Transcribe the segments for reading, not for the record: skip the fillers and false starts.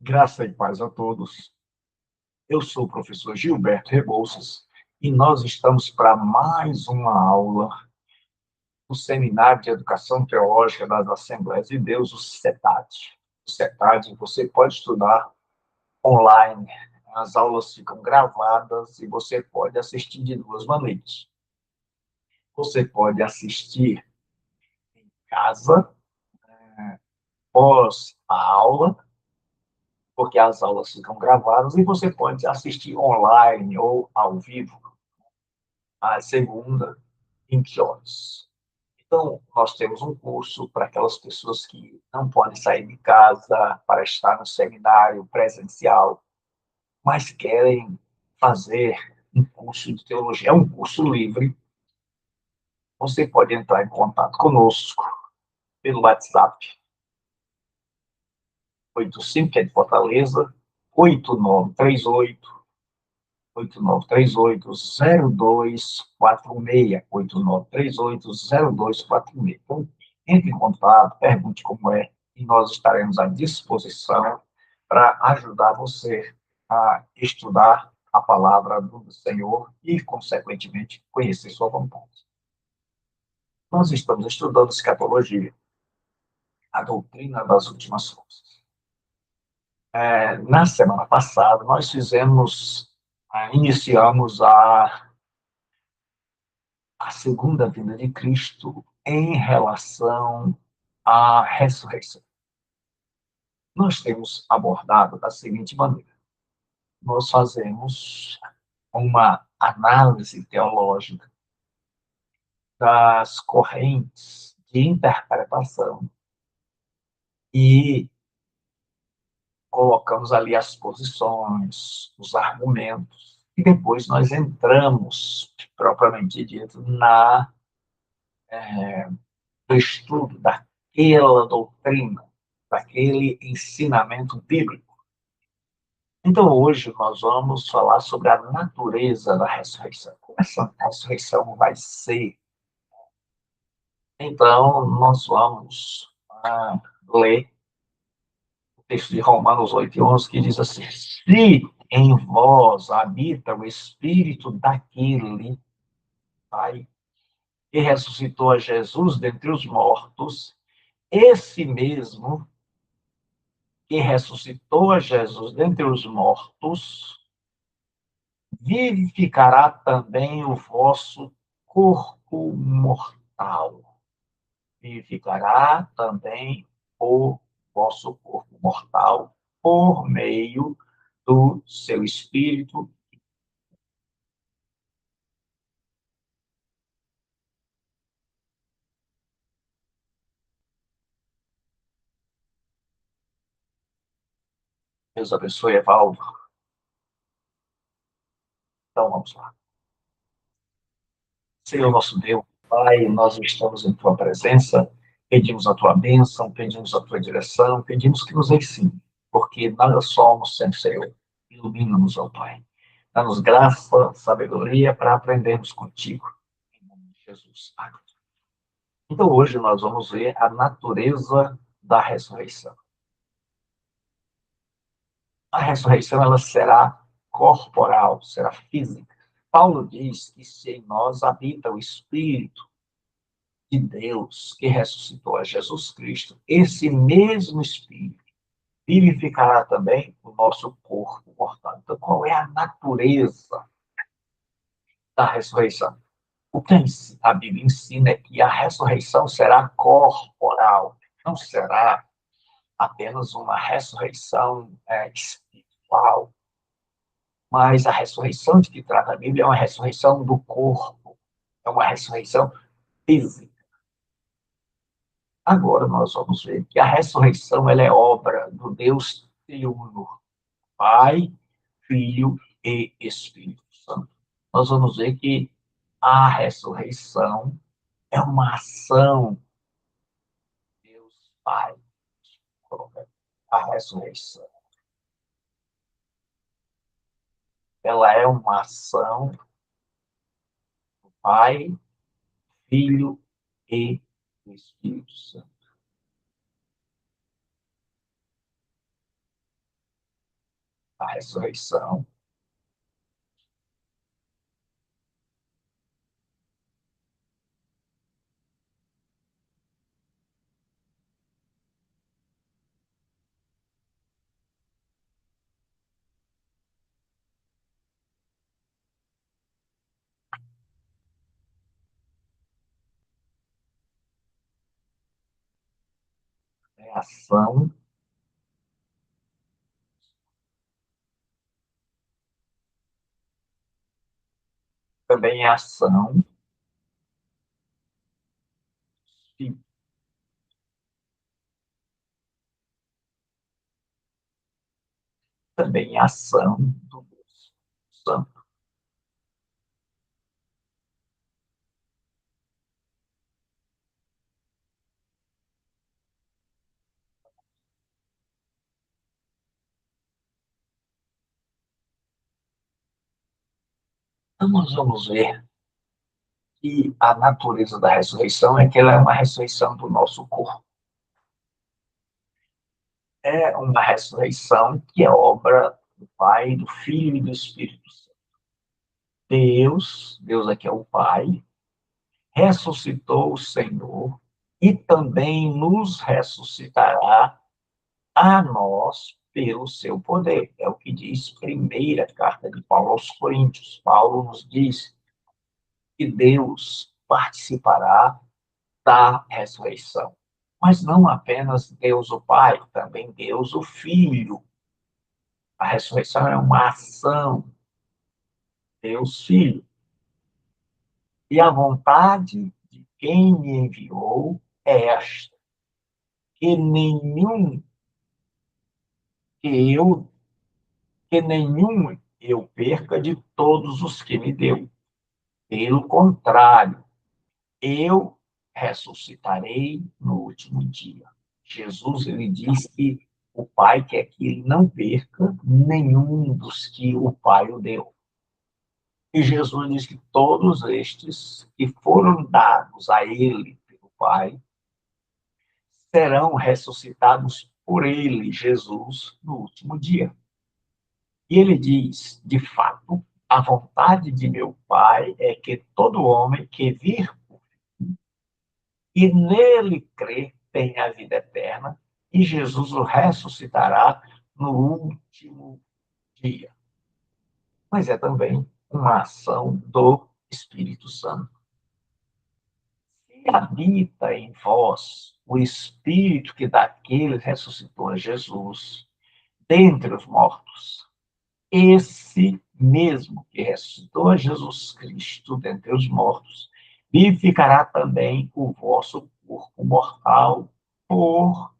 Graça e paz a todos. Eu sou o professor Gilberto Rebouças e nós estamos para mais uma aula do Seminário de Educação Teológica das Assembleias de Deus, o CETAD. O CETAD você pode estudar online. As aulas ficam gravadas e você pode assistir de duas maneiras. Você pode assistir em casa, pós a aula, porque as aulas ficam gravadas, e você pode assistir online ou ao vivo, a segunda, 20 horas. Então, nós temos um curso para aquelas pessoas que não podem sair de casa para estar no seminário presencial, mas querem fazer um curso de teologia. É um curso livre. Você pode entrar em contato conosco pelo WhatsApp 85, que é de Fortaleza, 8938 8938-0246, 8938-0246. Então, entre em contato, pergunte como é, e nós estaremos à disposição para ajudar você a estudar a palavra do Senhor e, consequentemente, conhecer sua vontade. Nós estamos estudando escatologia, a doutrina das últimas coisas. Na semana passada, nós iniciamos a segunda vinda de Cristo em relação à ressurreição. Nós temos abordado da seguinte maneira: nós fazemos uma análise teológica das correntes de interpretação e colocamos ali as posições, os argumentos, e depois nós entramos, propriamente dito, no estudo daquela doutrina, daquele ensinamento bíblico. Então, hoje nós vamos falar sobre a natureza da ressurreição. Como essa ressurreição vai ser? Então, nós vamos ler o texto de Romanos 8:11, que diz assim: se em vós habita o Espírito daquele Pai que ressuscitou a Jesus dentre os mortos, esse mesmo que ressuscitou a Jesus dentre os mortos, vivificará também o vosso corpo mortal. Vivificará também o vosso corpo mortal por meio do seu Espírito. Deus abençoe, Evaldo. Então, vamos lá. Senhor nosso Deus, Pai, nós estamos em Tua presença, pedimos a Tua bênção, pedimos a Tua direção, pedimos que nos ensine, porque nada somos sem Senhor. Ilumina-nos, ó Pai. Dá-nos graça, sabedoria para aprendermos contigo. Em nome de Jesus. Amém. Então, hoje nós vamos ver a natureza da ressurreição. A ressurreição, ela será corporal, será física. Paulo diz que se em nós habita o Espírito de Deus que ressuscitou a Jesus Cristo, esse mesmo Espírito vivificará também o nosso corpo mortal. Então, qual é a natureza da ressurreição? O que a Bíblia ensina é que a ressurreição será corporal, não será apenas uma ressurreição espiritual, mas a ressurreição de que trata a Bíblia é uma ressurreição do corpo, é uma ressurreição física. Agora nós vamos ver que a ressurreição ela é obra do Deus triuno, Pai, Filho e Espírito Santo. Nós vamos ver que a ressurreição é uma ação de Deus Pai. A ressurreição, ela é uma ação do Pai, Filho e Espírito Santo. A ressurreição é ação, também é ação, e também é ação do Deus Santo. Então, nós vamos ver que a natureza da ressurreição é que ela é uma ressurreição do nosso corpo. É uma ressurreição que é obra do Pai, do Filho e do Espírito Santo. Deus aqui é o Pai, ressuscitou o Senhor e também nos ressuscitará a nós pelo seu poder. É o que diz a primeira carta de Paulo aos Coríntios. Paulo nos diz que Deus participará da ressurreição. Mas não apenas Deus o Pai, também Deus o Filho. A ressurreição é uma ação, Deus Filho. E a vontade de quem me enviou é esta, que nenhum que eu que nenhum eu perca de todos os que me deu. Pelo contrário, eu ressuscitarei no último dia. Jesus, ele diz que o Pai quer que ele não perca nenhum dos que o Pai o deu. E Jesus diz que todos estes que foram dados a ele pelo Pai serão ressuscitados por ele, Jesus, no último dia. E ele diz, de fato, a vontade de meu Pai é que todo homem que vir e nele crer tenha a vida eterna, e Jesus o ressuscitará no último dia. Mas é também uma ação do Espírito Santo. Se habita em vós o Espírito que daqueles ressuscitou a Jesus dentre os mortos, esse mesmo que ressuscitou a Jesus Cristo dentre os mortos, vivificará também o vosso corpo mortal por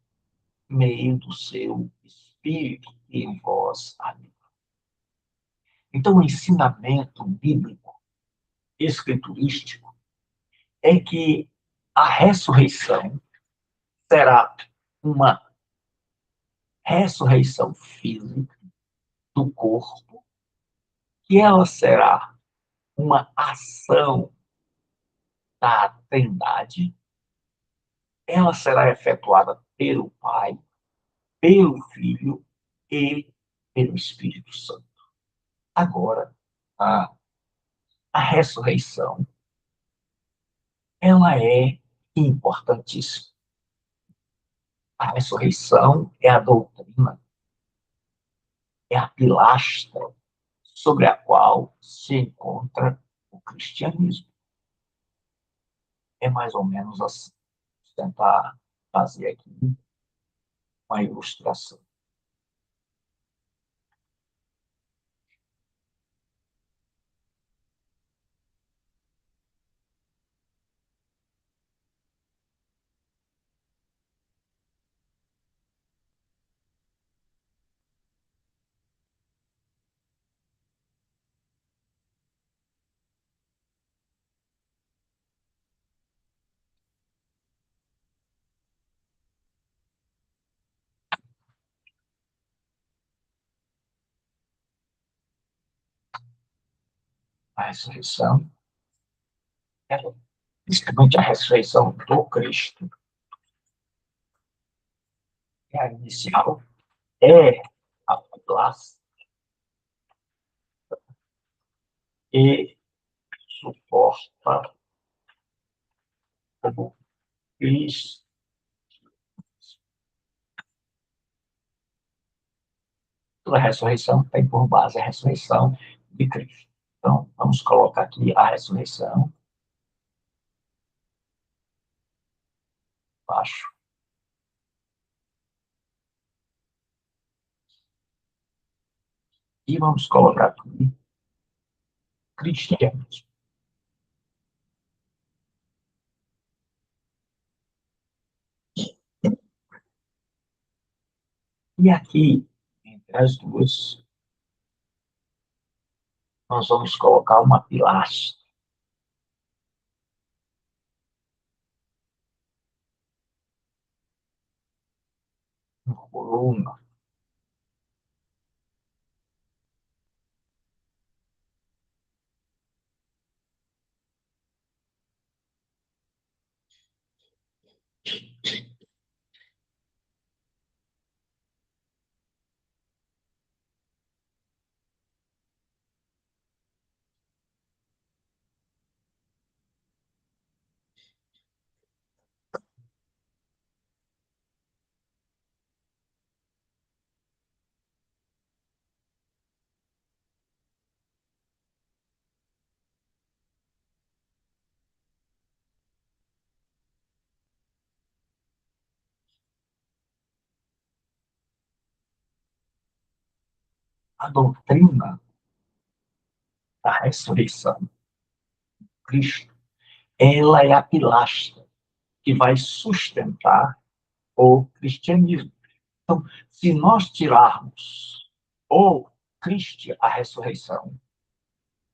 meio do seu Espírito que em vós habita. Então, o ensinamento bíblico, escriturístico, é que a ressurreição será uma ressurreição física do corpo, que ela será uma ação da Trindade, ela será efetuada pelo Pai, pelo Filho e pelo Espírito Santo. Agora, a, a ressurreição, ela é importantíssima. A ressurreição é a doutrina, é a pilastra sobre a qual se encontra o cristianismo. É mais ou menos assim. Vou tentar fazer aqui uma ilustração. A ressurreição, principalmente a ressurreição do Cristo, é a inicial, é a pilastra, e suporta como Cristo. A ressurreição tem por base a ressurreição de Cristo. Então, vamos colocar aqui a ressurreição embaixo. E vamos colocar aqui cristianismo. E aqui, entre as duas, nós vamos colocar uma pilastra. Uma coluna. A doutrina da ressurreição de Cristo, ela é a pilastra que vai sustentar o cristianismo. Então, se nós tirarmos o Cristo, a ressurreição,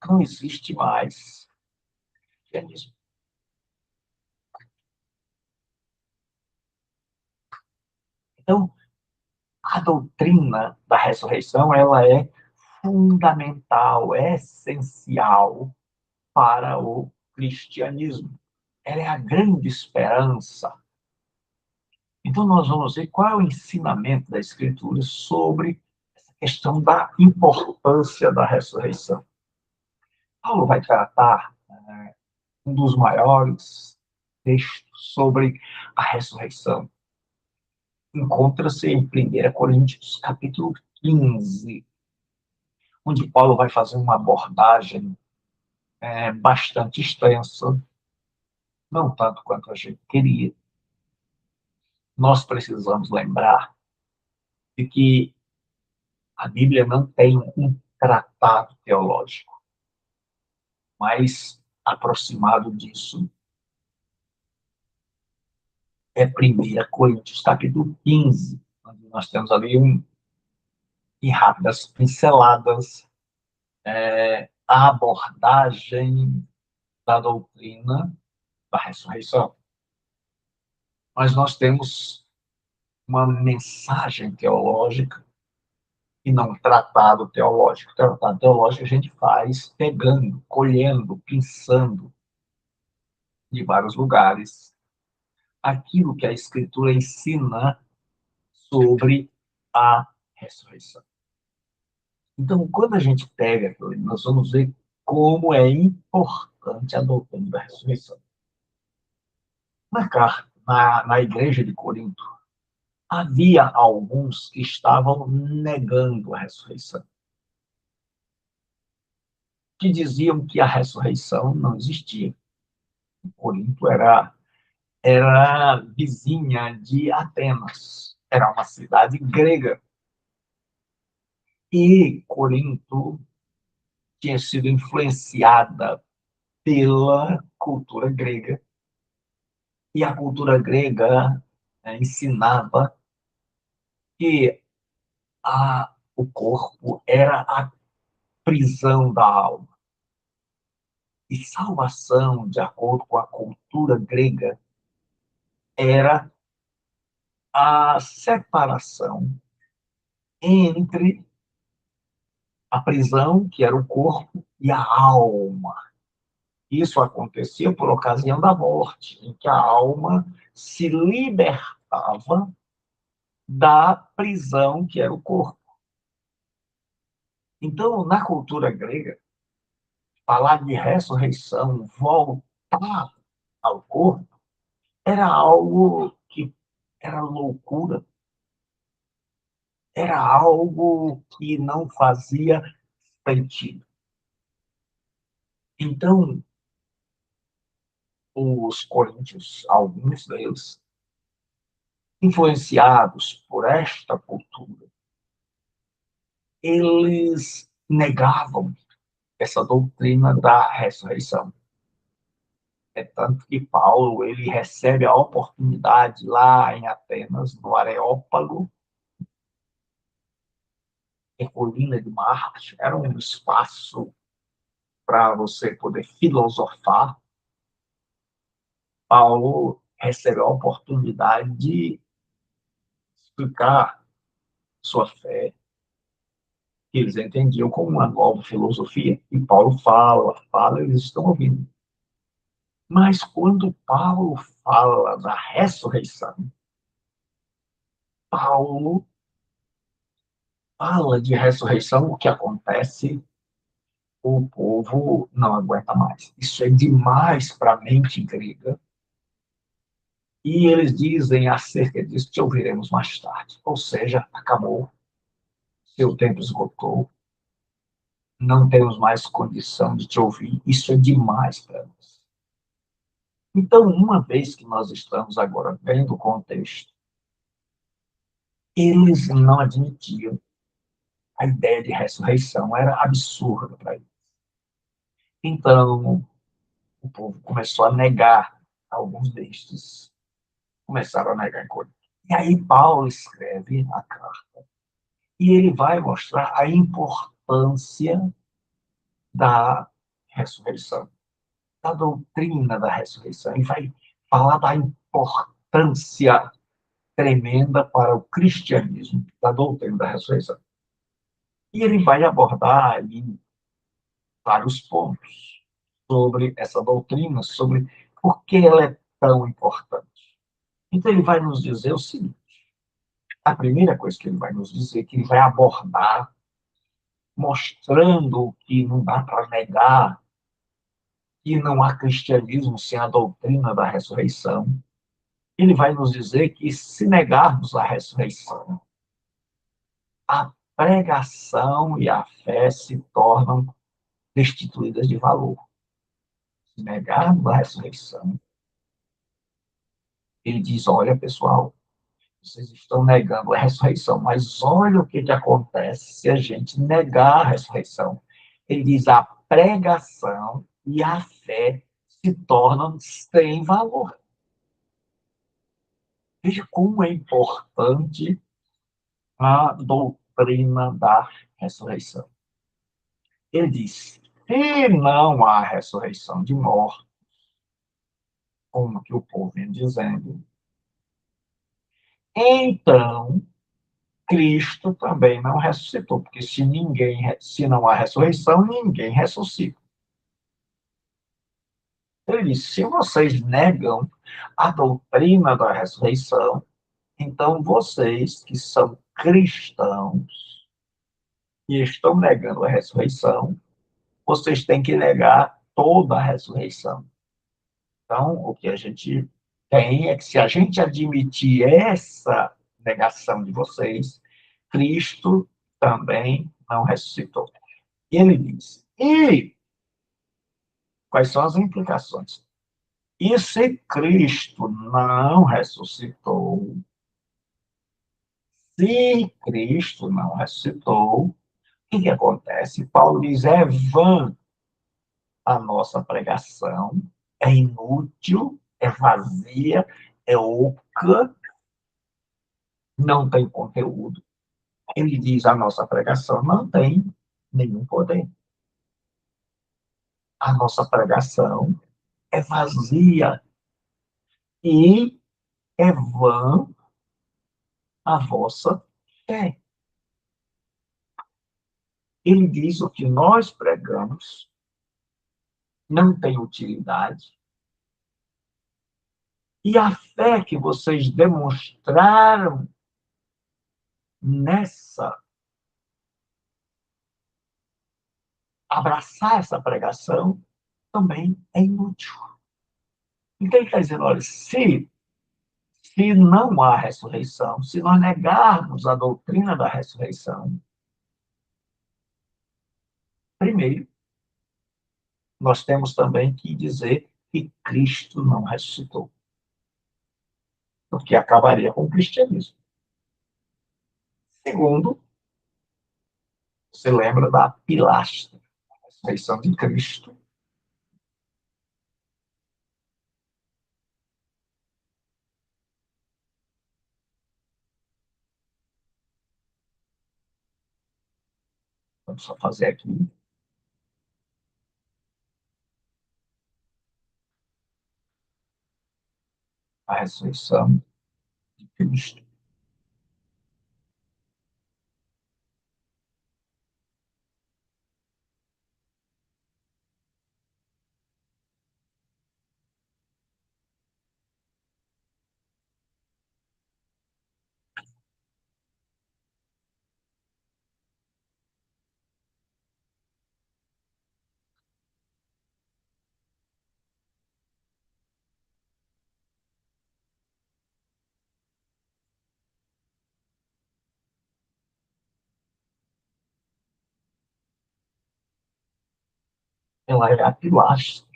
não existe mais cristianismo. Então, a doutrina da ressurreição, ela é fundamental, é essencial para o cristianismo. Ela é a grande esperança. Então, nós vamos ver qual é o ensinamento da Escritura sobre essa questão da importância da ressurreição. Paulo vai tratar um dos maiores textos sobre a ressurreição. Encontra-se em 1 Coríntios, capítulo 15, onde Paulo vai fazer uma abordagem bastante extensa, não tanto quanto a gente queria. Nós precisamos lembrar de que a Bíblia não tem um tratado teológico, mais aproximado disso é 1 Coríntios, capítulo 15, onde nós temos ali em rápidas pinceladas a abordagem da doutrina da ressurreição. Mas nós temos uma mensagem teológica e não um tratado teológico. O tratado teológico a gente faz pegando, colhendo, pensando de vários lugares aquilo que a Escritura ensina sobre a ressurreição. Então, quando a gente pega, nós vamos ver como é importante a doutrina da ressurreição. Na igreja de Corinto, havia alguns que estavam negando a ressurreição, que diziam que a ressurreição não existia. Corinto era vizinha de Atenas, era uma cidade grega. E Corinto tinha sido influenciada pela cultura grega, e a cultura grega ensinava que o corpo era a prisão da alma. E salvação, de acordo com a cultura grega, era a separação entre a prisão, que era o corpo, e a alma. Isso acontecia por ocasião da morte, em que a alma se libertava da prisão, que era o corpo. Então, na cultura grega, falar de ressurreição, voltar ao corpo, era algo que era loucura, era algo que não fazia sentido. Então, os coríntios, alguns deles, influenciados por esta cultura, eles negavam essa doutrina da ressurreição. É tanto que Paulo ele recebe a oportunidade lá em Atenas, no Areópago, em Colina de Marte, era um espaço para você poder filosofar. Paulo recebe a oportunidade de explicar sua fé, que eles entendiam como uma nova filosofia. E Paulo fala, eles estão ouvindo. Mas quando Paulo fala da ressurreição, Paulo fala de ressurreição, o que acontece, o povo não aguenta mais. Isso é demais para a mente grega. E eles dizem acerca disso, te ouviremos mais tarde. Ou seja, acabou, seu tempo esgotou, não temos mais condição de te ouvir, isso é demais para nós. Então, uma vez que nós estamos agora vendo o contexto, eles não admitiam a ideia de ressurreição, era absurda para eles. Então, o povo começou a negar alguns destes, começaram a negar coisas. E aí Paulo escreve a carta, e ele vai mostrar a importância da ressurreição, da doutrina da ressurreição. Ele vai falar da importância tremenda para o cristianismo, da doutrina da ressurreição. E ele vai abordar ali vários pontos sobre essa doutrina, sobre por que ela é tão importante. Então, ele vai nos dizer o seguinte: a primeira coisa que ele vai nos dizer, que ele vai abordar, mostrando que não dá para negar que não há cristianismo sem a doutrina da ressurreição. Ele vai nos dizer que, se negarmos a ressurreição, a pregação e a fé se tornam destituídas de valor. Se negarmos a ressurreição, ele diz: olha, pessoal, vocês estão negando a ressurreição, mas olha o que acontece se a gente negar a ressurreição. Ele diz: a pregação e a fé se tornam sem valor. Veja como é importante a doutrina da ressurreição. Ele diz: se não há ressurreição de mortos, como que o povo vem dizendo, então Cristo também não ressuscitou, porque se não há ressurreição, ninguém ressuscita. Ele diz: se vocês negam a doutrina da ressurreição, então vocês que são cristãos e estão negando a ressurreição, vocês têm que negar toda a ressurreição. Então, o que a gente tem é que, se a gente admitir essa negação de vocês, Cristo também não ressuscitou. E ele diz: e quais são as implicações? E se Cristo não ressuscitou, se Cristo não ressuscitou, o que acontece? Paulo diz: é vã a nossa pregação, é inútil, é vazia, é oca, não tem conteúdo. Ele diz: a nossa pregação não tem nenhum poder. A nossa pregação é vazia e é vã a vossa fé. Ele diz: o que nós pregamos não tem utilidade. E a fé que vocês demonstraram nessa abraçar essa pregação também é inútil. Então ele está dizendo, olha, se não há ressurreição, se nós negarmos a doutrina da ressurreição, primeiro, nós temos também que dizer que Cristo não ressuscitou, porque acabaria com o cristianismo. Segundo, você lembra da pilastra, a ressurreição de Cristo. Vamos só fazer aqui a ressurreição de Cristo. Ela é a pilastra,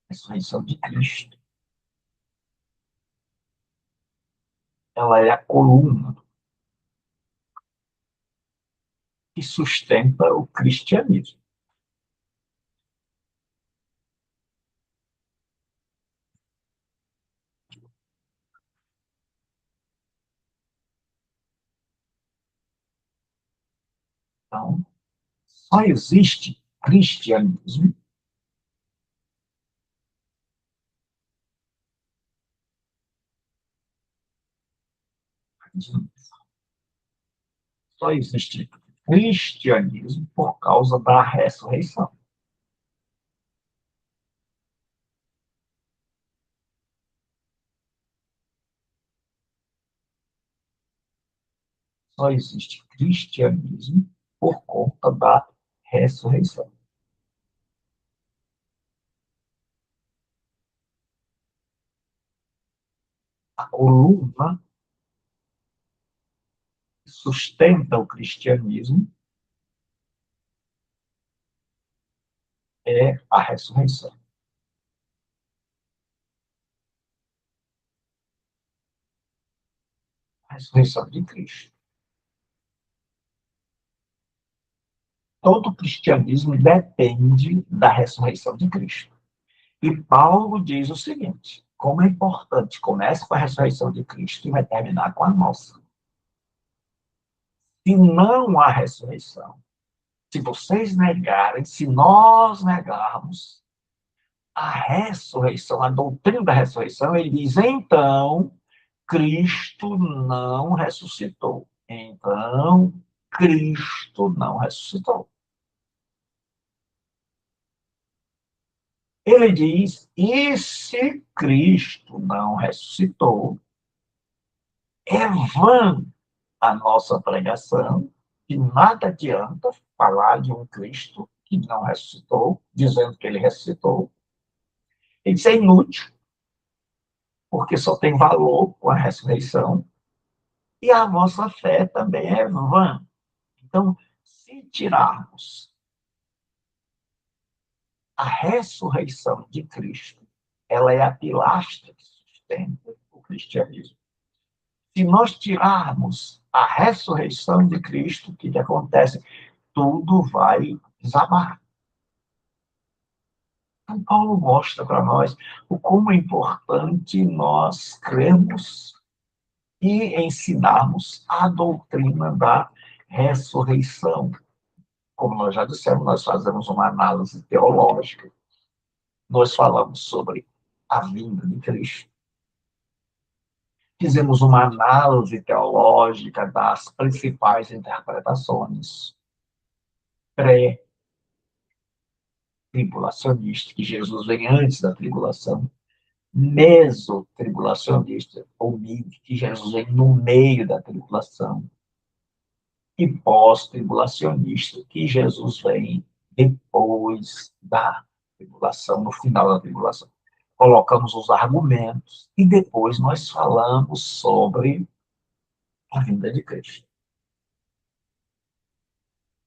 a ressurreição de Cristo. Ela é a coluna que sustenta o cristianismo. Então, só existe cristianismo, só existe cristianismo por causa da ressurreição. Só existe cristianismo por conta da ressurreição. A coluna que sustenta o cristianismo é a ressurreição. A ressurreição de Cristo. Todo o cristianismo depende da ressurreição de Cristo. E Paulo diz o seguinte: como é importante, começa com a ressurreição de Cristo e vai terminar com a nossa. Se não há ressurreição, se vocês negarem, se nós negarmos a ressurreição, a doutrina da ressurreição, ele diz, então, Cristo não ressuscitou. Então, Cristo não ressuscitou. Ele diz, e se Cristo não ressuscitou, é vã a nossa pregação, que nada adianta falar de um Cristo que não ressuscitou, dizendo que ele ressuscitou. Isso é inútil, porque só tem valor com a ressurreição, e a vossa fé também é vã. Então, se tirarmos a ressurreição de Cristo, ela é a pilastra que sustenta o cristianismo. Se nós tirarmos a ressurreição de Cristo, o que acontece? Tudo vai desabar. Então, Paulo mostra para nós o como é importante nós crermos e ensinarmos a doutrina da ressurreição. Como nós já dissemos, nós fazemos uma análise teológica, nós falamos sobre a vinda de Cristo, fizemos uma análise teológica das principais interpretações pré-tribulacionistas, que Jesus vem antes da tribulação, mesotribulacionista, ou que Jesus vem no meio da tribulação, e pós-tribulacionista, que Jesus vem depois da tribulação, no final da tribulação. Colocamos os argumentos e depois nós falamos sobre a vinda de Cristo.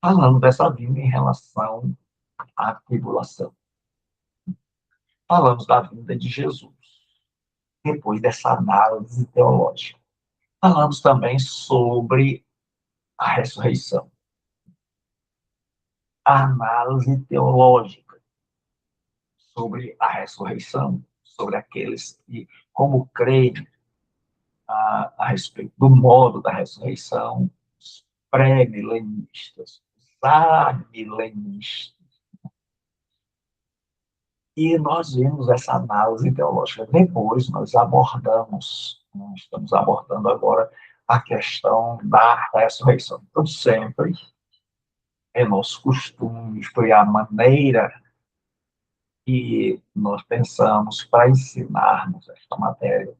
Falando dessa vinda em relação à tribulação. Falamos da vinda de Jesus, depois dessa análise teológica. Falamos também sobre a ressurreição, a análise teológica sobre a ressurreição, sobre aqueles que, como creem a respeito do modo da ressurreição, os pré-milenistas, os amilenistas. E nós vimos essa análise teológica. Depois nós estamos abordando agora a questão da ressurreição. Então, sempre é nosso costume, foi a maneira que nós pensamos para ensinarmos esta matéria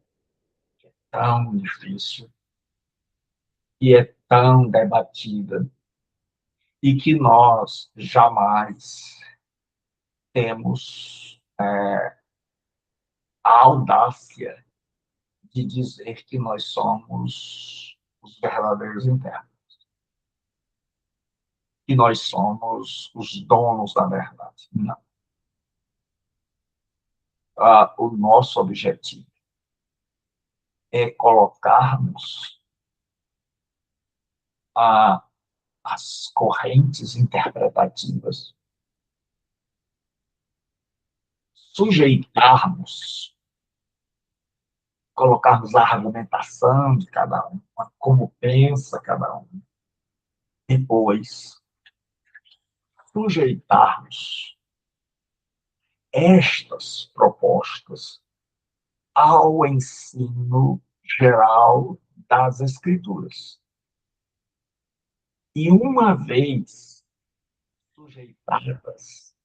tão difícil, que é tão debatida, e que nós jamais temos a audácia de dizer que nós somos os verdadeiros internos, que nós somos os donos da verdade. Não. O nosso objetivo é colocarmos as correntes interpretativas, sujeitarmos, colocarmos a argumentação de cada um, como pensa cada um, depois sujeitarmos estas propostas ao ensino geral das Escrituras. E uma vez sujeitadas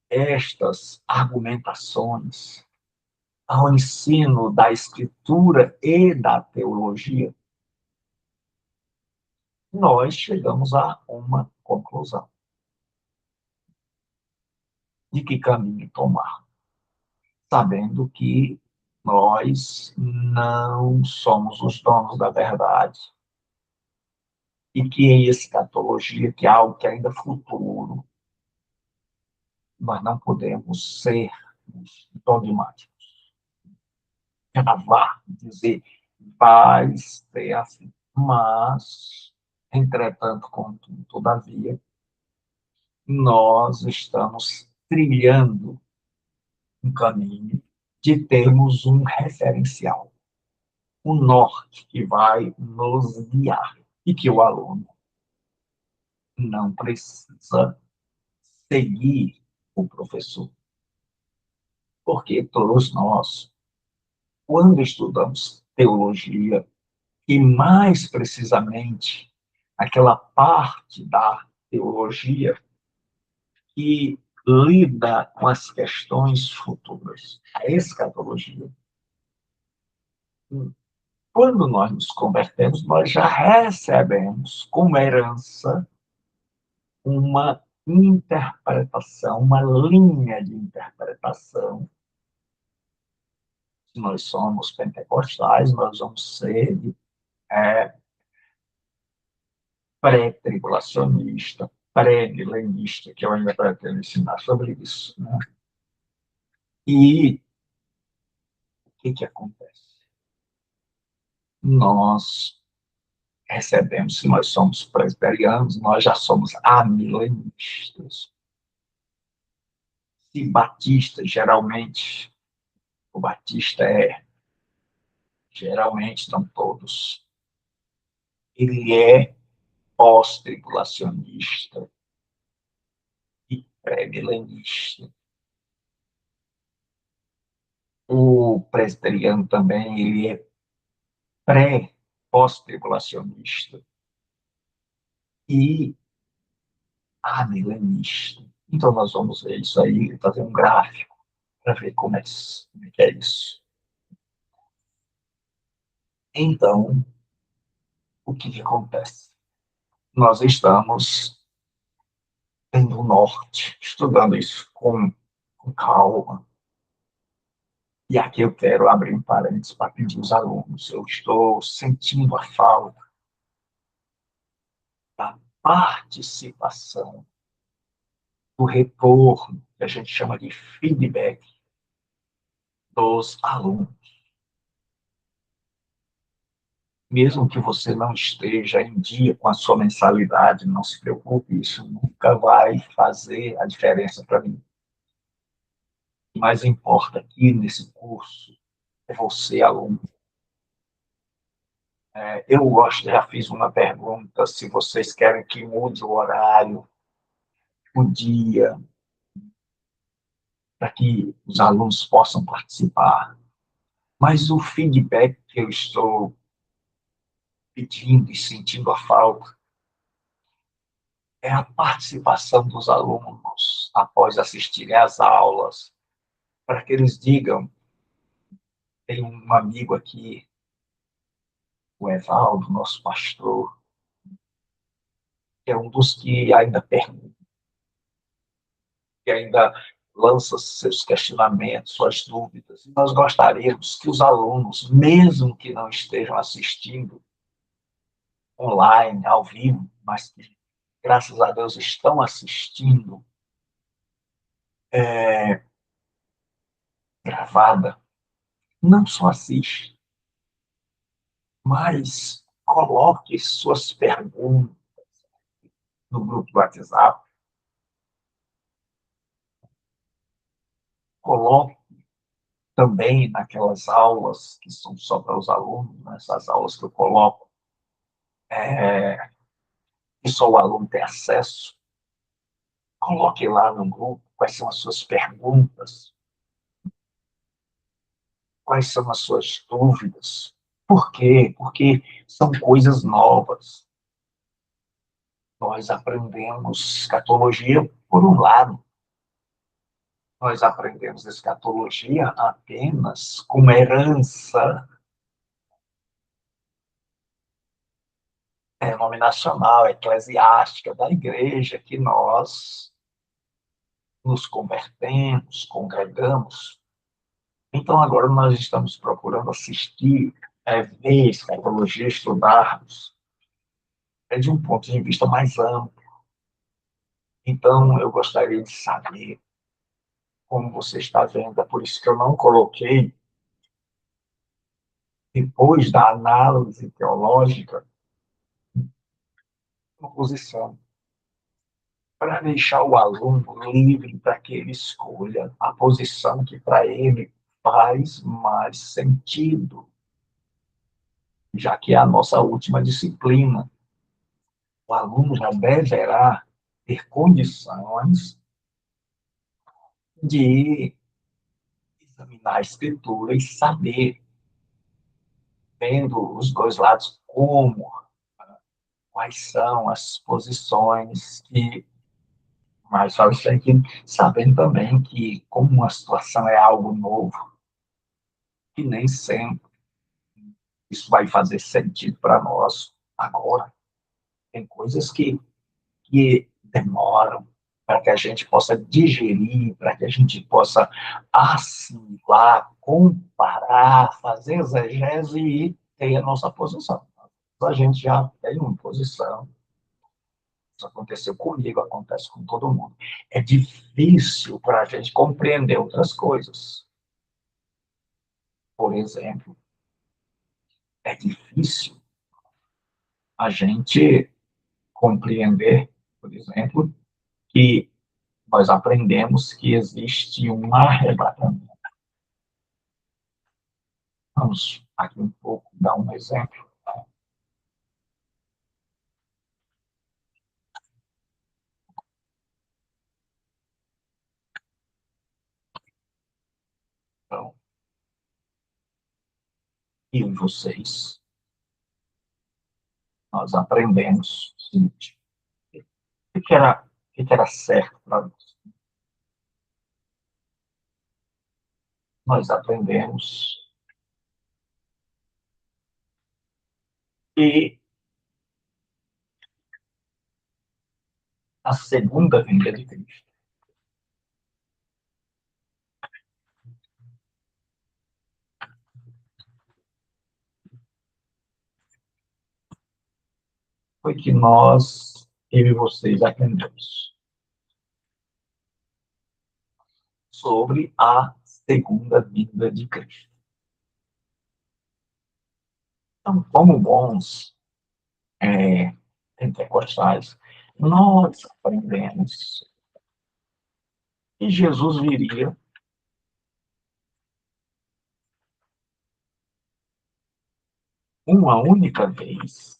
estas argumentações ao ensino da Escritura e da teologia, nós chegamos a uma conclusão de que caminho tomar, sabendo que nós não somos os donos da verdade e que em escatologia, que é algo que ainda é futuro, nós não podemos ser dogmáticos. Gravar, dizer, vai ser assim. Mas, entretanto, contudo, todavia, nós estamos trilhando um caminho de termos um referencial, um norte que vai nos guiar e que o aluno não precisa seguir o professor. Porque todos nós, quando estudamos teologia, e mais precisamente aquela parte da teologia que lida com as questões futuras, a escatologia. Quando nós nos convertemos, nós já recebemos como herança uma interpretação, uma linha de interpretação. Se nós somos pentecostais, nós vamos ser pré-tribulacionista, pré-milenista, que eu ainda pretendo ensinar sobre isso. Né? E o que acontece? Nós recebemos, se nós somos presbiterianos, nós já somos amilenistas. Se batista, geralmente, o batista geralmente, não todos, ele é pós-tribulacionista e pré-milenista. O presbiteriano também, ele é pós-tribulacionista e amilenista. Então, nós vamos ver isso aí, fazer um gráfico. para ver como é que é isso. Então, o que, que acontece? Nós estamos no norte, estudando isso com calma. E aqui eu quero abrir um parênteses para pedir aos alunos. Eu estou sentindo a falta da participação, do retorno, que a gente chama de feedback dos alunos. Mesmo que você não esteja em dia com a sua mensalidade, não se preocupe, isso nunca vai fazer a diferença para mim. O que mais importa aqui nesse curso é você, aluno. Eu gosto, já fiz uma pergunta, se vocês querem que mude o horário, o dia, para que os alunos possam participar. Mas o feedback que eu estou pedindo e sentindo a falta é a participação dos alunos após assistirem às aulas, para que eles digam, tem um amigo aqui, o Evaldo, nosso pastor, que é um dos que ainda pergunta, que ainda lança seus questionamentos, suas dúvidas. E nós gostaríamos que os alunos, mesmo que não estejam assistindo online, ao vivo, mas que, graças a Deus, estão assistindo gravada, não só assiste, mas coloque suas perguntas no grupo do WhatsApp, coloque também naquelas aulas que são só para os alunos, nessas aulas que eu coloco, que só o aluno tem acesso, coloque lá no grupo quais são as suas perguntas, quais são as suas dúvidas. Por quê? Porque são coisas novas. Nós aprendemos escatologia por um lado, nós aprendemos escatologia apenas como herança denominacional, eclesiástica da igreja que nós nos convertemos, congregamos. Então, agora nós estamos procurando assistir, ver escatologia, estudarmos, de um ponto de vista mais amplo. Então, eu gostaria de saber como você está vendo, é por isso que eu não coloquei, depois da análise teológica, uma posição para deixar o aluno livre para que ele escolha a posição que para ele faz mais sentido, já que é a nossa última disciplina. O aluno já deverá ter condições de examinar a escritura e saber, vendo os dois lados, quais são as posições que mais fazem sentido, sabendo também que, como uma situação é algo novo, que nem sempre isso vai fazer sentido para nós agora. Tem coisas que demoram para que a gente possa digerir, para que a gente possa assimilar, comparar, fazer exegese e ter a nossa posição. A gente já tem uma posição. Isso aconteceu comigo, acontece com todo mundo. É difícil para a gente compreender outras coisas. Por exemplo, é difícil a gente compreender, por exemplo, que nós aprendemos que existe um arrebatamento. Vamos aqui um pouco dar um exemplo. Então, e vocês, nós aprendemos o seguinte: o que, que, era, o que era certo para nós? nós aprendemos que a segunda vinda de Cristo foi que nós, eu e vocês, aprendemos sobre a segunda vinda de Cristo. Então, como bons pentecostais, nós aprendemos que Jesus viria uma única vez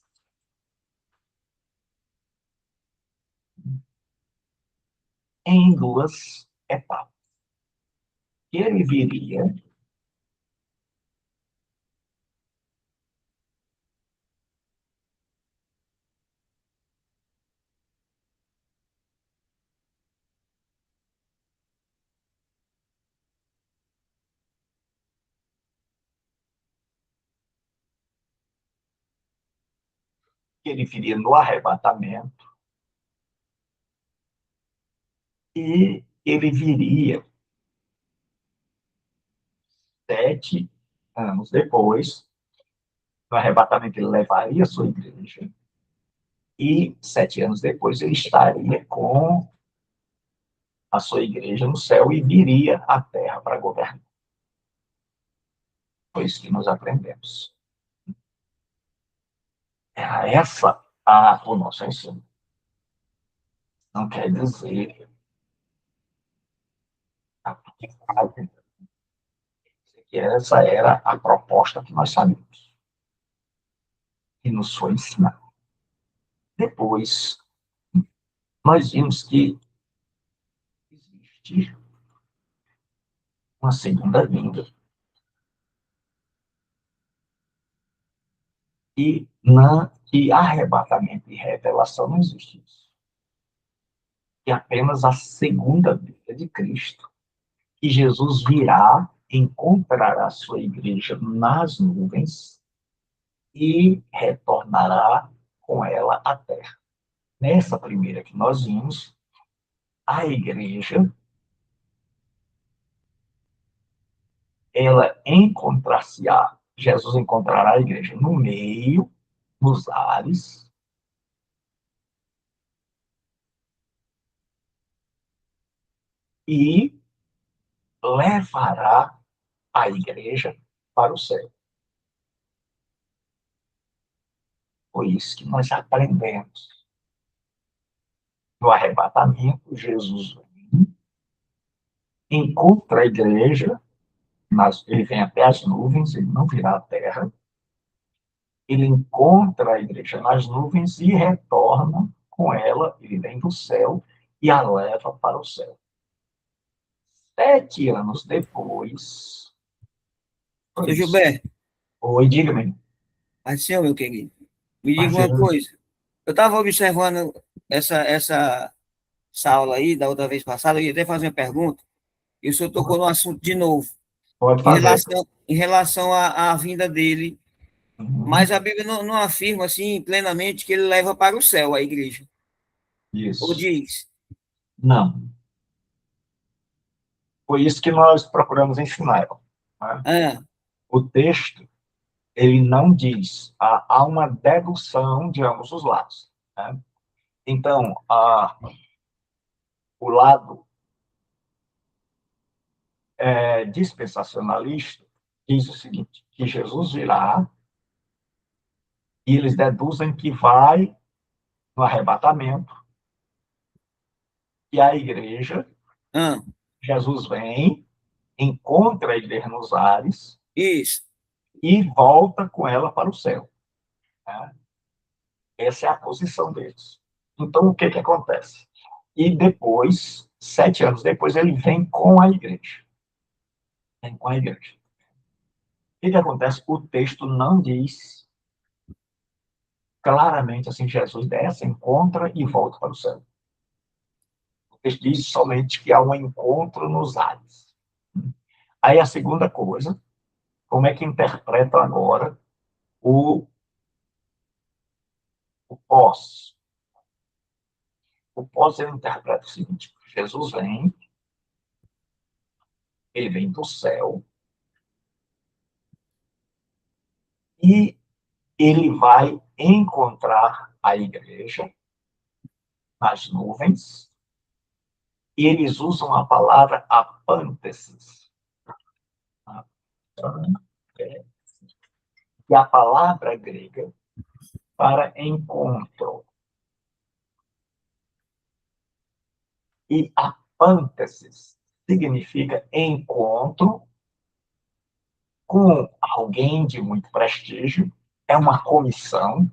em duas etapas. Ele viria no arrebatamento e ele viria 7 anos depois. No arrebatamento ele levaria a sua igreja e 7 anos depois ele estaria com a sua igreja no céu e viria à terra para governar. Foi isso que nós aprendemos. Era essa o nosso ensino. Não quer dizer que essa era a proposta que nós sabíamos, que nos foi ensinada. Depois, nós vimos que existe uma segunda vinda e arrebatamento e revelação não existe isso. É apenas a segunda vinda de Cristo, que Jesus virá, encontrará a sua igreja nas nuvens e retornará com ela à terra. Nessa primeira que nós vimos, a igreja, ela encontrar-se-á, Jesus encontrará a igreja no meio, nos ares, e levará a igreja para o céu. Foi isso que nós aprendemos. No arrebatamento, Jesus vem, encontra a igreja, ele vem até as nuvens, ele não virá à terra, ele encontra a igreja nas nuvens e retorna com ela, ele vem do céu e a leva para o céu. 7 anos depois. Seu Gilberto. Oi, diga-me. Assim, meu querido, me diga uma coisa. Eu estava observando essa aula aí, da outra vez passada, eu ia até fazer uma pergunta, e o senhor tocou no assunto de novo, Pode fazer. em relação à vinda dele, Uhum. mas a Bíblia não afirma assim plenamente que ele leva para o céu a igreja. Isso. Ou diz? Não. Foi isso que nós procuramos ensinar. Né? O texto, ele não diz, há uma dedução de ambos os lados. Né? Então, o lado dispensacionalista diz o seguinte, que Jesus virá e eles deduzem que vai no arrebatamento e a igreja, Jesus vem, encontra a igreja nos ares Isso. E volta com ela para o céu. Né? Essa é a posição deles. Então, o que acontece? E depois, 7 anos depois, ele vem com a igreja. Vem com a igreja. O que acontece? O texto não diz claramente assim, Jesus desce, encontra e volta para o céu. O texto diz somente que há um encontro nos ares. Aí a segunda coisa, como é que interpreta agora o, o pós? O pós ele interpreta o seguinte: Jesus vem, ele vem do céu e ele vai encontrar a igreja nas nuvens, e eles usam a palavra apântesis. E a palavra grega para encontro. E apântesis significa encontro com alguém de muito prestígio, é uma comissão.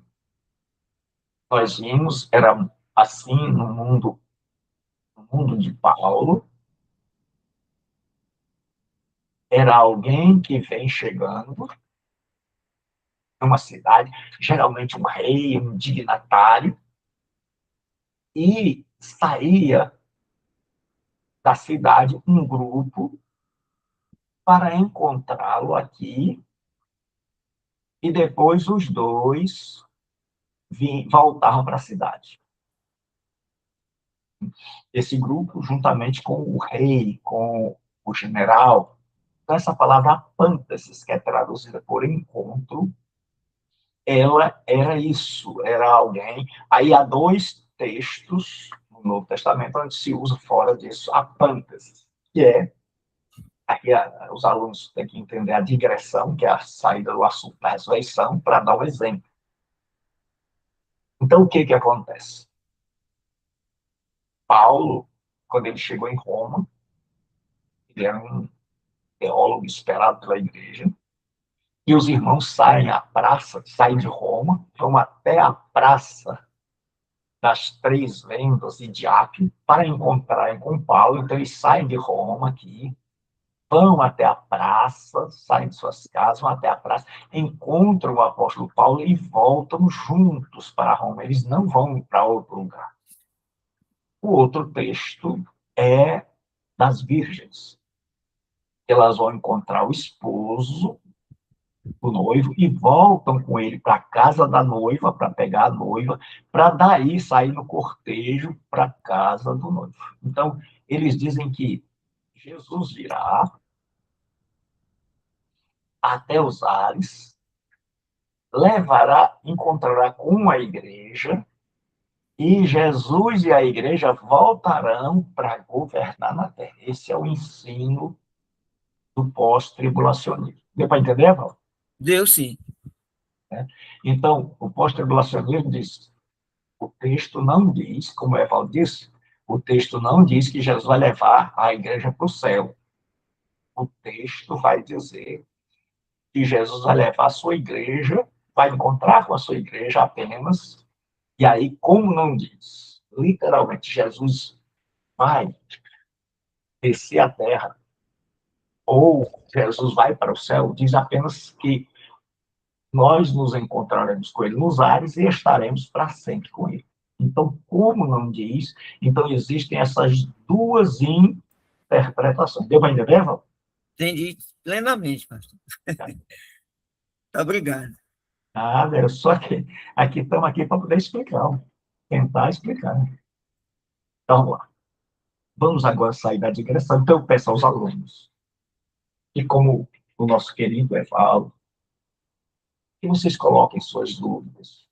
Nós vimos, era assim no mundo de Paulo, era alguém que vem chegando numa cidade, geralmente um rei, um dignatário, e saía da cidade um grupo para encontrá-lo aqui, e depois os dois voltavam para a cidade. Esse grupo, juntamente com o rei, com o general, então essa palavra apântasis, que é traduzida por encontro, ela era isso, era alguém. Aí há dois textos no Novo Testamento onde se usa fora disso apântasis, que é, aqui os alunos têm que entender a digressão, que é a saída do assunto da ressurreição, para dar um exemplo. Então, o que que acontece? Paulo, quando ele chegou em Roma, ele era um teólogo esperado pela igreja, e os irmãos saem à praça, saem de Roma, vão até a praça das Três Vendas e de Apio para encontrarem com Paulo. Então, eles saem de Roma aqui, vão até a praça, saem de suas casas, vão até a praça, encontram o apóstolo Paulo e voltam juntos para Roma. Eles não vão para outro lugar. O outro texto é das virgens. Elas vão encontrar o esposo, o noivo, e voltam com ele para a casa da noiva, para pegar a noiva, para daí sair no cortejo para a casa do noivo. Então, eles dizem que Jesus virá até os ares, levará, encontrará com a igreja, e Jesus e a igreja voltarão para governar na terra. Esse é o ensino do pós-tribulacionismo. Deu para entender, Val? Deu sim. Então, o pós-tribulacionismo diz: o texto não diz, como Evaldo disse, o texto não diz que Jesus vai levar a igreja para o céu. O texto vai dizer que Jesus vai levar a sua igreja, vai encontrar com a sua igreja apenas, e aí, como não diz, literalmente, Jesus vai descer a terra, ou Jesus vai para o céu, diz apenas que nós nos encontraremos com ele nos ares e estaremos para sempre com ele. Então, como não diz, então existem essas duas interpretações. Deu para entender, Val? Entendi plenamente, pastor. Obrigado. Nada, eu só que aqui estamos aqui para poder explicar, tentar explicar. Então, vamos lá. Vamos agora sair da digressão. Então, eu peço aos alunos, e como o nosso querido Evaldo, que vocês coloquem suas dúvidas,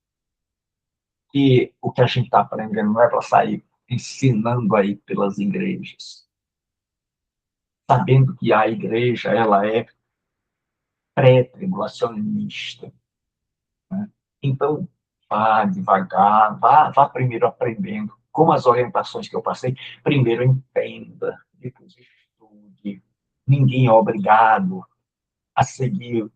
que o que a gente está aprendendo não é para sair ensinando aí pelas igrejas, sabendo que a igreja ela é pré-tribulacionista, né? Então, vá devagar, vá primeiro aprendendo, como as orientações que eu passei, primeiro entenda, depois estude, ninguém é obrigado a seguir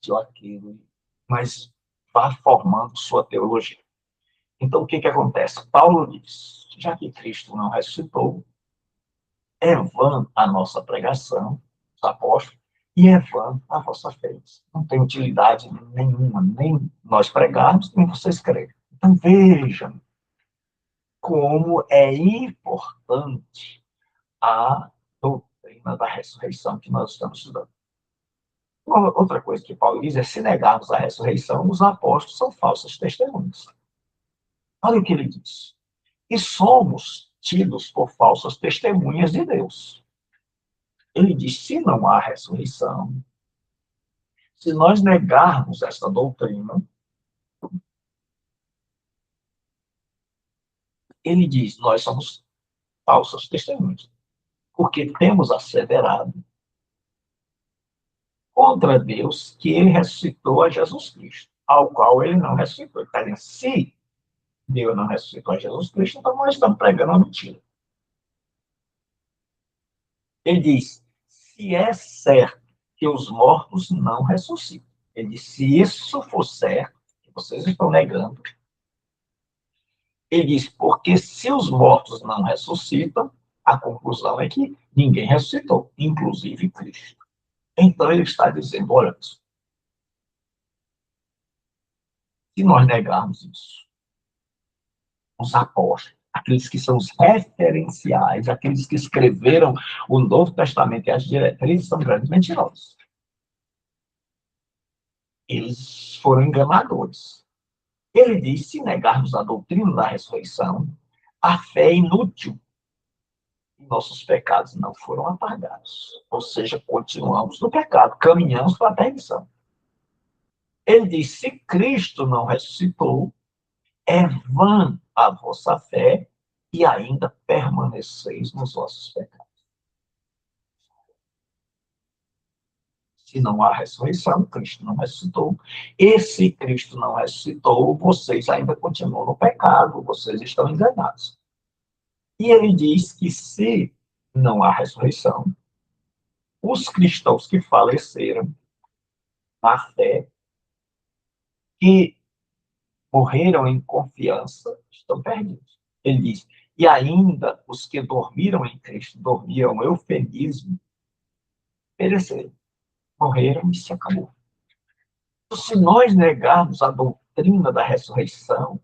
isso ou aquilo, mas vá formando sua teologia. Então, o que que acontece? Paulo diz, já que Cristo não ressuscitou, é vã a nossa pregação, os apóstolos, e é vã a vossa fé. Não tem utilidade nenhuma, nem nós pregarmos, nem vocês crerem. Então vejam como é importante a doutrina da ressurreição que nós estamos estudando. Outra coisa que Paulo diz é: se negarmos a ressurreição, os apóstolos são falsas testemunhas. Olha o que ele diz. E somos tidos por falsas testemunhas de Deus. Ele diz: se não há ressurreição, se nós negarmos esta doutrina, ele diz: nós somos falsas testemunhas, porque temos asseverado contra Deus que ele ressuscitou a Jesus Cristo, ao qual ele não ressuscitou. Está dizendo, se Deus não ressuscitou a Jesus Cristo, então nós estamos pregando a mentira. Ele diz: se é certo que os mortos não ressuscitam. Ele diz: se isso for certo, que vocês estão negando, ele diz: porque se os mortos não ressuscitam, a conclusão é que ninguém ressuscitou, inclusive Cristo. Então ele está dizendo: olha, se nós negarmos isso, os apóstolos, aqueles que são os referenciais, aqueles que escreveram o Novo Testamento e as diretrizes, são grandes mentirosos. Eles foram enganadores. Ele diz: se negarmos a doutrina da ressurreição, a fé é inútil e nossos pecados não foram apagados. Ou seja, continuamos no pecado, caminhamos para a perdição. Ele diz: se Cristo não ressuscitou, é vã a vossa fé e ainda permaneceis nos vossos pecados. Se não há ressurreição, Cristo não ressuscitou. E se Cristo não ressuscitou, vocês ainda continuam no pecado, vocês estão enganados. E ele diz que se não há ressurreição, os cristãos que faleceram na fé, que morreram em confiança, estão perdidos. Ele diz: e ainda os que dormiram em Cristo, dormiram eufemismo, pereceram, morreram e se acabou. Então, se nós negarmos a doutrina da ressurreição,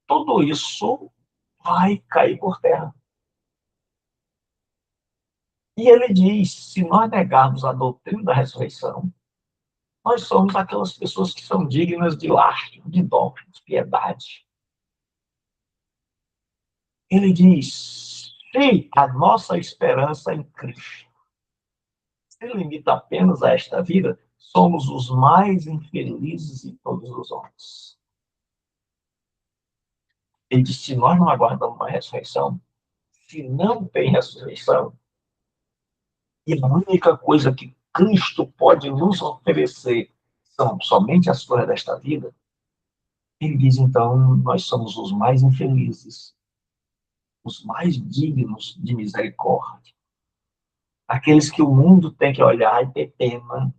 tudo isso vai cair por terra. E ele diz: se nós negarmos a doutrina da ressurreição, nós somos aquelas pessoas que são dignas de lastro, de dó, de piedade. Ele diz: se a nossa esperança em Cristo se limita apenas a esta vida, somos os mais infelizes de todos os homens. Ele diz: se nós não aguardamos uma ressurreição, se não tem ressurreição, e a única coisa que Cristo pode nos oferecer são somente as coisas desta vida, ele diz: então, nós somos os mais infelizes, os mais dignos de misericórdia. Aqueles que o mundo tem que olhar e ter pena,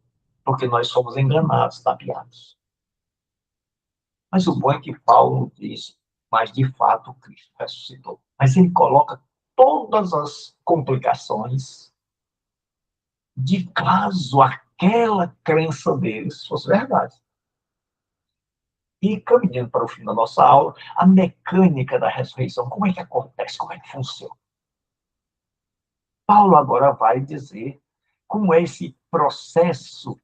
porque nós somos enganados, tapeados. Mas o bom é que Paulo diz: mas de fato Cristo ressuscitou. Mas ele coloca todas as complicações de caso aquela crença deles fosse verdade. E caminhando para o fim da nossa aula, a mecânica da ressurreição, como é que acontece, como é que funciona? Paulo agora vai dizer como é esse processo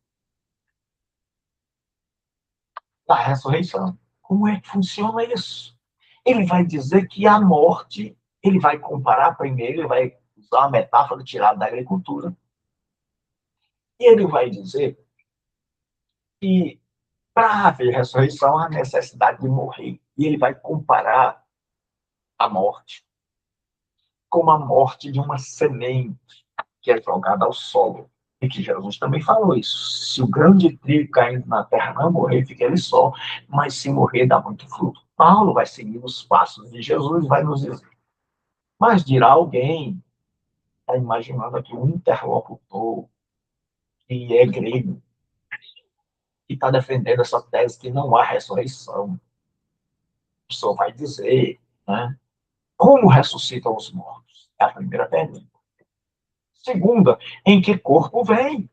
da ressurreição. Como é que funciona isso? Ele vai dizer que a morte, ele vai comparar primeiro, ele vai usar uma metáfora tirada da agricultura. E ele vai dizer que para haver ressurreição há necessidade de morrer. E ele vai comparar a morte como a morte de uma semente que é jogada ao solo. E que Jesus também falou isso. Se o grão de trigo caindo na terra não morrer, fica ele só, mas se morrer, dá muito fruto. Paulo vai seguir os passos de Jesus e vai nos dizer: mas dirá alguém, está imaginando aqui um interlocutor que é grego, que está defendendo essa tese que não há ressurreição. A pessoa vai dizer, né? Como ressuscitam os mortos? É a primeira pergunta. Segunda, em que corpo vem?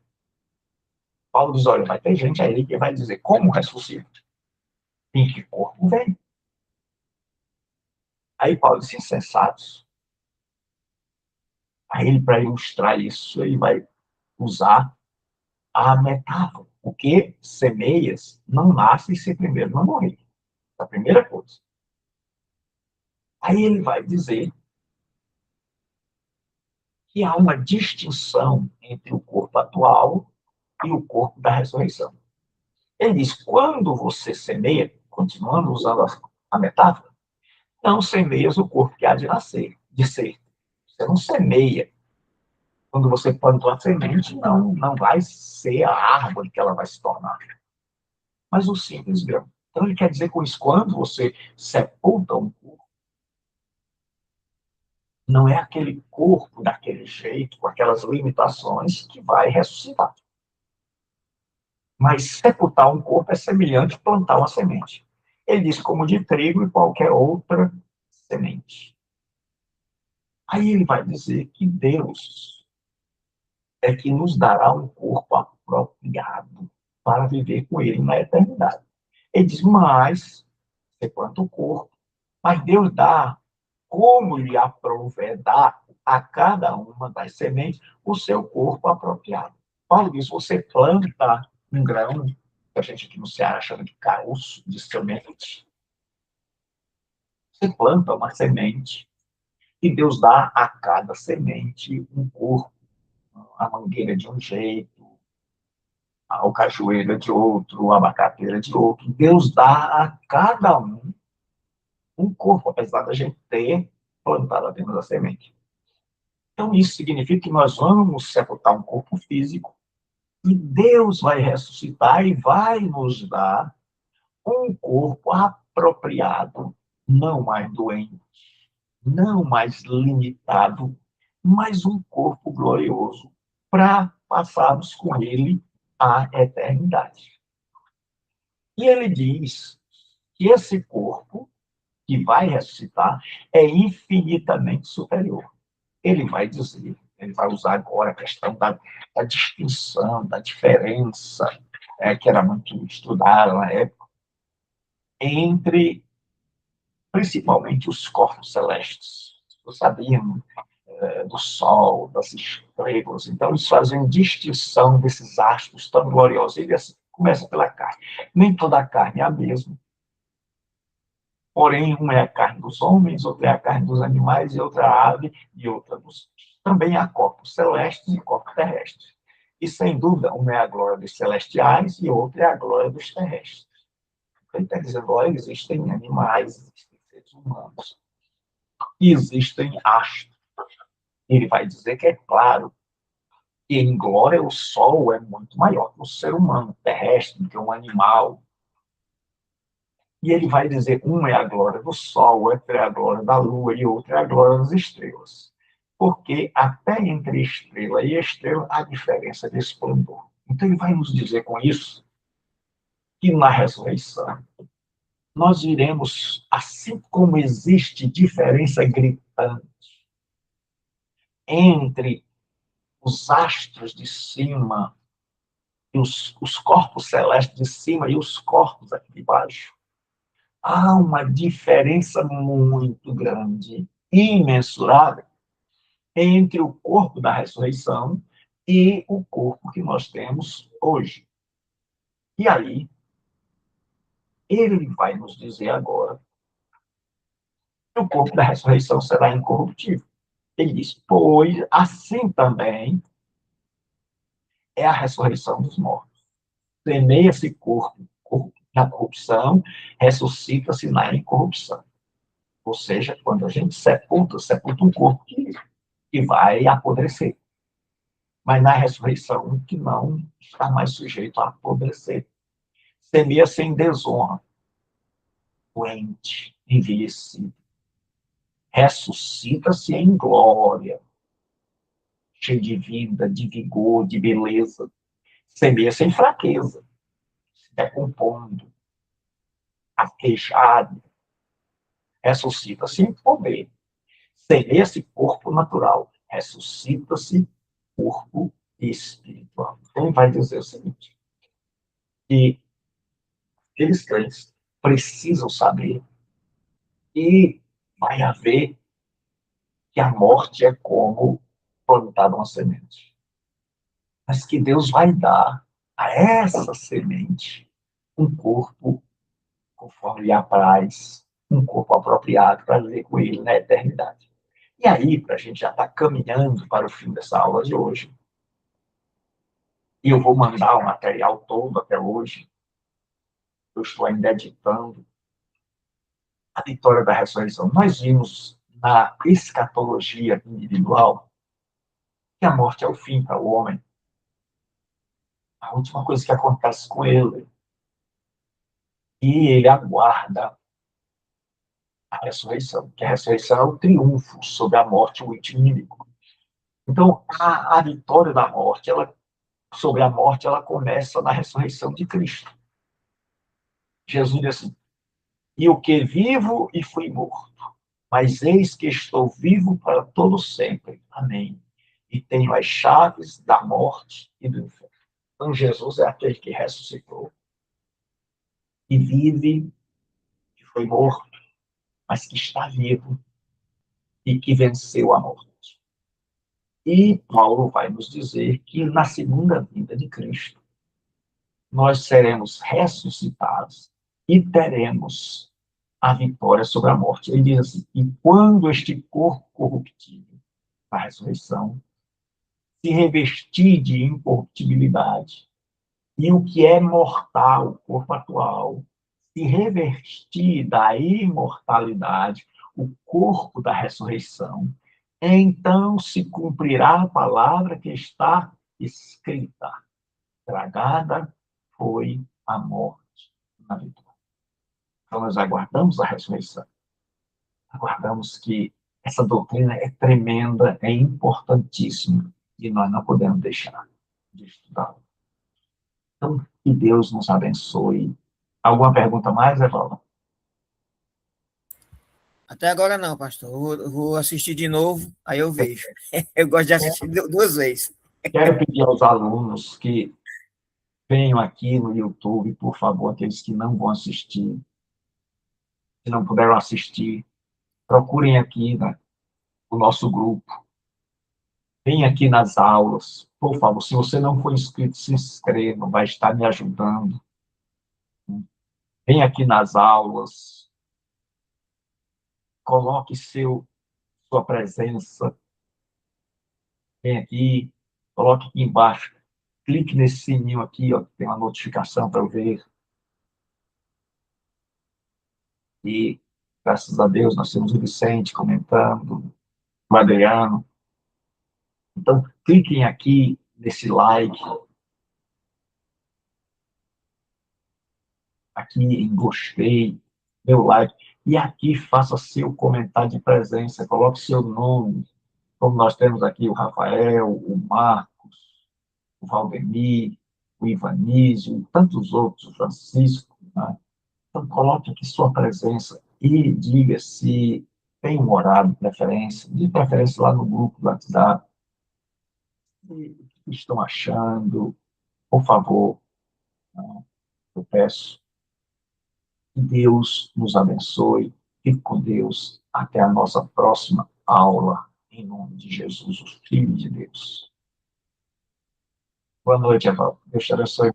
Paulo diz: olha, vai ter gente aí que vai dizer como ressuscita. Em que corpo vem? Aí Paulo diz: insensatos. Aí ele, para ilustrar isso, ele vai usar a metáfora. Porque semeias não nascem se primeiro não morrer. É a primeira coisa. Aí ele vai dizer que há uma distinção entre o corpo atual e o corpo da ressurreição. Ele diz, quando você semeia, continuando usando a metáfora, não semeias o corpo que há de nascer, de ser. Você não semeia. Quando você planta uma semente, não vai ser a árvore que ela vai se tornar, mas o simples grão. Então ele quer dizer com isso, quando você sepulta um corpo, não é aquele corpo daquele jeito, com aquelas limitações, que vai ressuscitar. Mas sepultar um corpo é semelhante a plantar uma semente. Ele diz como de trigo e qualquer outra semente. Aí ele vai dizer que Deus é que nos dará um corpo apropriado para viver com ele na eternidade. Ele diz, mas você planta o corpo, mas Deus dá como lhe aprouver, dá a cada uma das sementes o seu corpo apropriado. Paulo diz, você planta um grão, que a gente aqui no Ceará chama de caroço, de semente. Você planta uma semente e Deus dá a cada semente um corpo. A mangueira de um jeito, a cajueira de outro, a abacateira de outro. Deus dá a cada um corpo, apesar da gente ter plantado apenas a semente. Então, isso significa que nós vamos sepultar um corpo físico e Deus vai ressuscitar e vai nos dar um corpo apropriado, não mais doente, não mais limitado, mas um corpo glorioso para passarmos com ele a eternidade. E ele diz que esse corpo que vai ressuscitar é infinitamente superior. Ele vai dizer, ele vai usar agora a questão da distinção, da diferença, que era muito estudada na época, entre principalmente os corpos celestes. Eu sabia do Sol, das estrelas. Então, eles fazem distinção desses astros tão gloriosos. Ele assim, começa pela carne. Nem toda a carne é a mesma. Porém, uma é a carne dos homens, outra é a carne dos animais, e outra a ave, e outra dos... Também há corpos celestes e corpos terrestres. E, sem dúvida, uma é a glória dos celestiais e outra é a glória dos terrestres. Ele está dizendo, olha, existem animais, existem seres humanos, e existem astros. Ele vai dizer que é claro que em glória o Sol é muito maior que o ser humano terrestre, que um animal. E ele vai dizer, um é a glória do Sol, outro é a glória da Lua e outro é a glória das estrelas. Porque até entre estrela e estrela há diferença de esplendor. Então ele vai nos dizer com isso que na ressurreição nós iremos, assim como existe diferença gritante entre os astros de cima e os corpos celestes de cima e os corpos aqui de baixo, há uma diferença muito grande, imensurável, entre o corpo da ressurreição e o corpo que nós temos hoje. E aí, ele vai nos dizer agora que o corpo da ressurreição será incorruptível. Ele diz, pois assim também é a ressurreição dos mortos. Semeia-se corpo na corrupção, ressuscita-se na incorrupção. Ou seja, quando a gente sepulta um corpo que vai apodrecer. Mas na ressurreição, que não está mais sujeito a apodrecer. Semeia-se em desonra, doente, envelhecido. Ressuscita-se em glória, cheio de vida, de vigor, de beleza. Semeia-se em fraqueza, se decompondo, aquejado. Ressuscita-se em poder. Semeia-se corpo natural, ressuscita-se corpo espiritual. Então, ele vai dizer o seguinte, que aqueles crentes precisam saber que vai haver, que a morte é como plantada uma semente. Mas que Deus vai dar a essa semente um corpo conforme lhe apraz, um corpo apropriado para viver com ele na eternidade. E aí, para a gente já estar caminhando para o fim dessa aula de hoje, e eu vou mandar o material todo até hoje, eu estou ainda editando, a vitória da ressurreição. Nós vimos na escatologia individual que a morte é o fim para o homem. A última coisa que acontece com ele. E ele aguarda a ressurreição, que a ressurreição é o triunfo sobre a morte, o último inimigo. Então, a vitória da morte, sobre a morte, ela começa na ressurreição de Cristo. Jesus disse assim, e o que vivo e fui morto, mas eis que estou vivo para todo sempre. Amém. E tenho as chaves da morte e do inferno. Então, Jesus é aquele que ressuscitou, e vive, que foi morto, mas que está vivo e que venceu a morte. E Paulo vai nos dizer que na segunda vinda de Cristo, nós seremos ressuscitados e teremos a vitória sobre a morte. Ele diz assim, e quando este corpo corruptível, a ressurreição, se revestir de incorruptibilidade, e o que é mortal, o corpo atual, se revestir da imortalidade, o corpo da ressurreição, então se cumprirá a palavra que está escrita. Tragada foi a morte na vitória. Então, nós aguardamos a ressurreição. Aguardamos que essa doutrina é tremenda, é importantíssima, e nós não podemos deixar de estudá-la. Então, que Deus nos abençoe. Alguma pergunta mais, Evaldo? Até agora não, pastor. Eu vou assistir de novo, aí eu vejo. Eu gosto de assistir duas vezes. Quero pedir aos alunos que venham aqui no YouTube, por favor, aqueles que não vão assistir, se não puderam assistir, procurem aqui, né, o nosso grupo. Venha aqui nas aulas, por favor. Se você não for inscrito, se inscreva, vai estar me ajudando. Venha aqui nas aulas, coloque sua presença. Vem aqui, coloque aqui embaixo, clique nesse sininho aqui, ó, que tem uma notificação para eu ver. E, graças a Deus, nós temos o Vicente comentando, o Adriano. Então, cliquem aqui nesse like, aqui em gostei, meu like, e aqui faça seu comentário de presença, coloque seu nome, como nós temos aqui o Rafael, o Marcos, o Valdemir, o Ivanísio, e tantos outros, o Francisco, né? Então, coloque aqui sua presença e diga se tem um horário de preferência lá no grupo do WhatsApp, o que estão achando, por favor, né? Eu peço que Deus nos abençoe, fique com Deus, até a nossa próxima aula, em nome de Jesus, o Filho de Deus. Boa noite, Evaldo. Deus te abençoe.